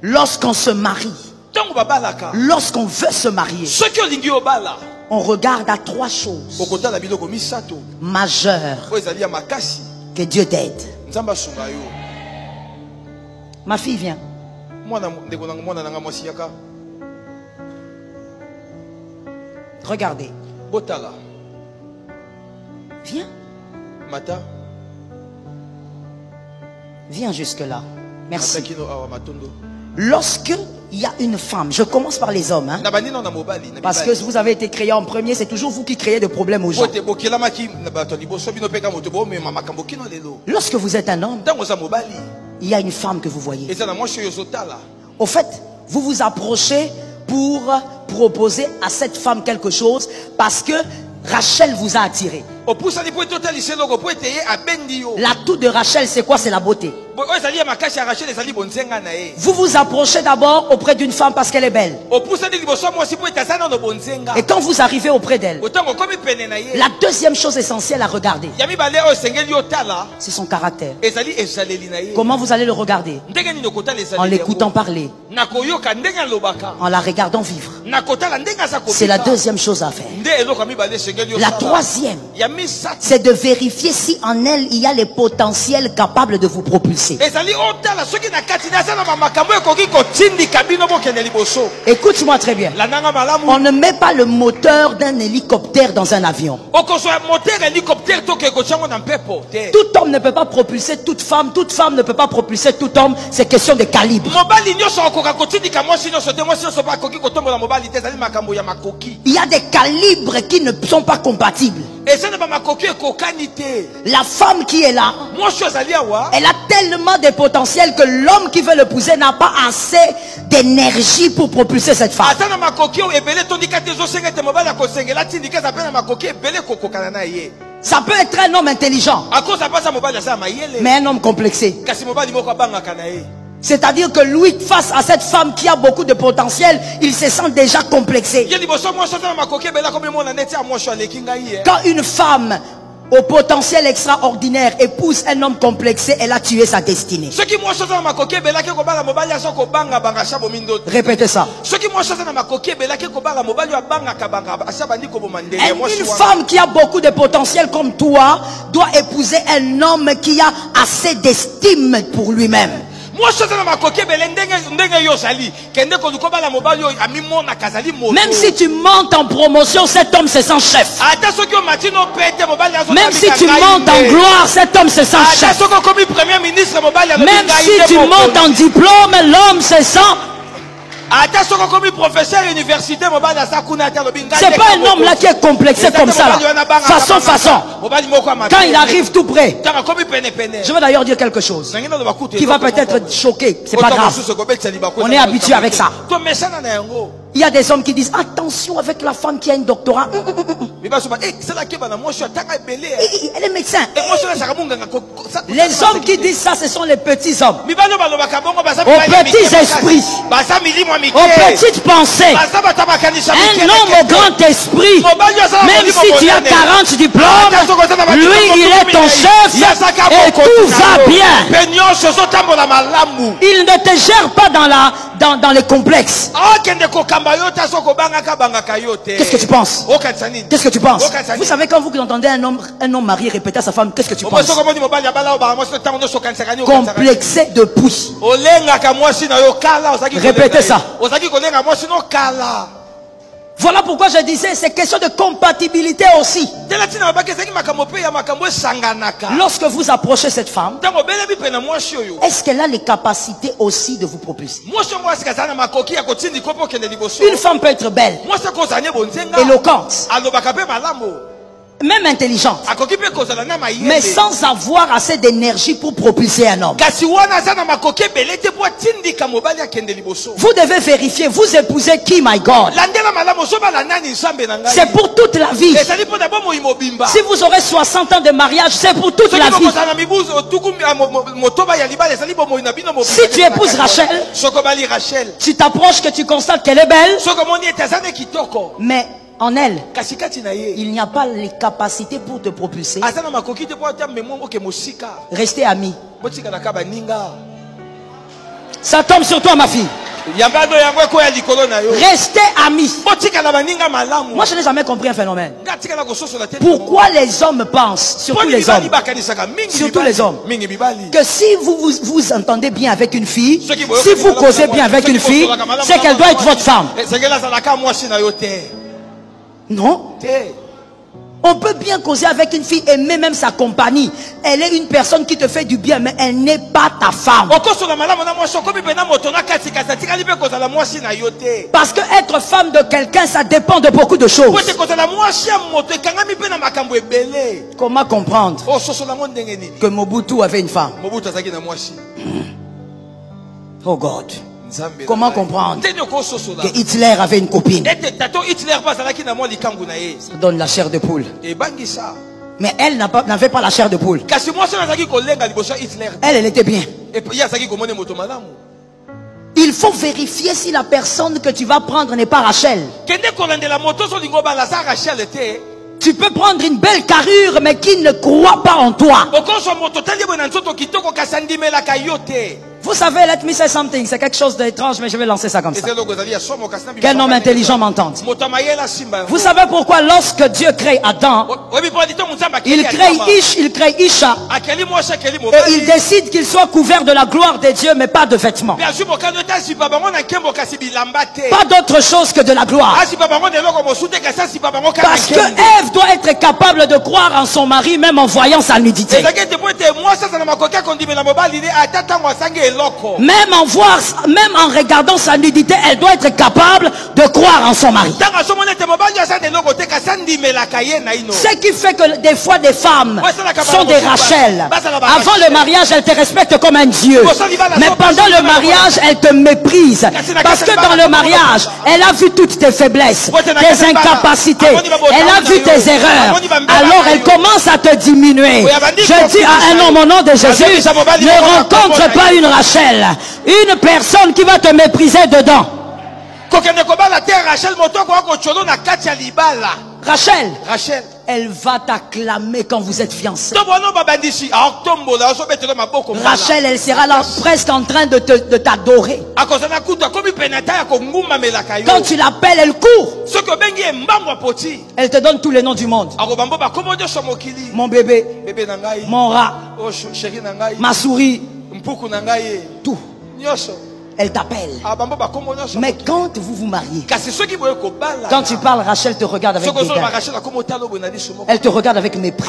Lorsqu'on se marie, lorsqu'on veut se marier, on regarde à 3 choses majeures. Que Dieu t'aide. Ma fille vient. Regardez. Viens. Viens jusque là. Merci. Lorsque il y a une femme, je commence par les hommes, hein, parce que vous avez été créé en premier, c'est toujours vous qui créez des problèmes aux gens. Lorsque vous êtes un homme, il y a une femme que vous voyez. Au fait, vous vous approchez pour proposer à cette femme quelque chose parce que Rachel vous a attiré. L'atout de Rachel, c'est quoi? C'est la beauté. Vous vous approchez d'abord auprès d'une femme parce qu'elle est belle. Et quand vous arrivez auprès d'elle, la deuxième chose essentielle à regarder, c'est son caractère. Comment vous allez le regarder? En l'écoutant parler, en la regardant vivre. C'est la deuxième chose à faire. La troisième, c'est de vérifier si en elle il y a les potentiels capables de vous propulser. Écoute-moi très bien. On ne met pas le moteur d'un hélicoptère dans un avion. Tout homme ne peut pas propulser toute femme ne peut pas propulser tout homme. C'est question de calibre. Il y a des calibres qui ne sont pas compatibles. La femme qui est là, elle a tellement de potentiel que l'homme qui veut l'épouser n'a pas assez d'énergie pour propulser cette femme. Ça peut être un homme intelligent, mais un homme complexé. C'est-à-dire que lui, face à cette femme qui a beaucoup de potentiel, il se sent déjà complexé. Quand une femme au potentiel extraordinaire épouse un homme complexé, elle a tué sa destinée. Répétez ça. Une femme qui a beaucoup de potentiel comme toi doit épouser un homme qui a assez d'estime pour lui-même. Même si tu montes en promotion, cet homme se sent chef. Même si tu montes en gloire, cet homme se sent chef. Même si tu montes en diplôme, l'homme se sent. C'est pas un homme là qui est complexé comme ça là. Façon. Quand il arrive tout près, je veux d'ailleurs dire quelque chose qui va peut-être choquer. C'est pas grave. On est habitué avec ça. Il y a des hommes qui disent attention avec la femme qui a un doctorat. Elle est médecin. Les hommes qui disent ça, ce sont les petits hommes. Aux petits esprits, aux petites pensées. Un homme au grand esprit, même si tu as 40 diplômes, lui il est ton chef et tout va bien. Il ne te gère pas dans les complexes. Qu'est-ce que tu penses? Qu'est-ce que tu penses? Vous savez, quand vous entendez un homme marié répéter à sa femme, qu'est-ce que tu penses? Complexé depuis. Répétez ça. Voilà pourquoi je disais, c'est question de compatibilité aussi. Lorsque vous approchez cette femme, est-ce qu'elle a les capacités aussi de vous propulser? Une femme peut être belle, éloquente, même intelligente, mais sans avoir assez d'énergie pour propulser un homme. Vous devez vérifier, vous épousez qui, my God? C'est pour toute la vie. Si vous aurez 60 ans de mariage, c'est pour toute la vie. Si tu épouses Rachel, tu t'approches, que tu constates qu'elle est belle, mais en elle, il n'y a pas les capacités pour te propulser. Restez amis. Ça tombe sur toi, ma fille. Restez amis. Moi, je n'ai jamais compris un phénomène. Pourquoi les hommes pensent, surtout les hommes, que si vous entendez bien avec une fille, si vous causez bien avec une fille, c'est qu'elle doit être votre femme. Non. On peut bien causer avec une fille, aimer même sa compagnie. Elle est une personne qui te fait du bien, mais elle n'est pas ta femme. Parce que être femme de quelqu'un, ça dépend de beaucoup de choses. Comment comprendre que Mobutu avait une femme? Oh God. Comment comprendre que Hitler avait une copine? Ça donne la chair de poule. Mais elle n'avait pas la chair de poule. Elle était bien. Il faut vérifier si la personne que tu vas prendre n'est pas Rachel. Tu peux prendre une belle carrure mais qui ne croit pas en toi. Vous savez, let me say something. C'est quelque chose d'étrange, mais je vais lancer ça comme ça. Quel homme intelligent m'entende? Vous savez pourquoi lorsque Dieu crée Adam, il crée Isha, et il décide qu'il soit couvert de la gloire de Dieu, mais pas de vêtements. Pas d'autre chose que de la gloire. Parce que Ève doit être capable de croire en son mari, même en voyant sa nudité. Même en regardant sa nudité, elle doit être capable de croire en son mari. Ce qui fait que des fois des femmes sont des Rachel. Avant le mariage, elles te respectent comme un dieu. Mais pendant le mariage, elles te méprisent. Parce que dans le mariage, elle a vu toutes tes faiblesses, tes incapacités. Elle a vu tes erreurs. Alors elle commence à te diminuer. Je dis à un homme au nom de Jésus, ne rencontre pas une Rachel. Une personne qui va te mépriser dedans. Rachel, elle va t'acclamer quand vous êtes fiancés. Rachel, elle sera là presque en train de t'adorer. Quand tu l'appelles, elle court. Elle te donne tous les noms du monde. Mon bébé, mon rat, ma souris, tout. Elle t'appelle. Mais quand vous vous mariez, quand tu parles, Rachel te regarde avec dédain. Elle te regarde avec mépris.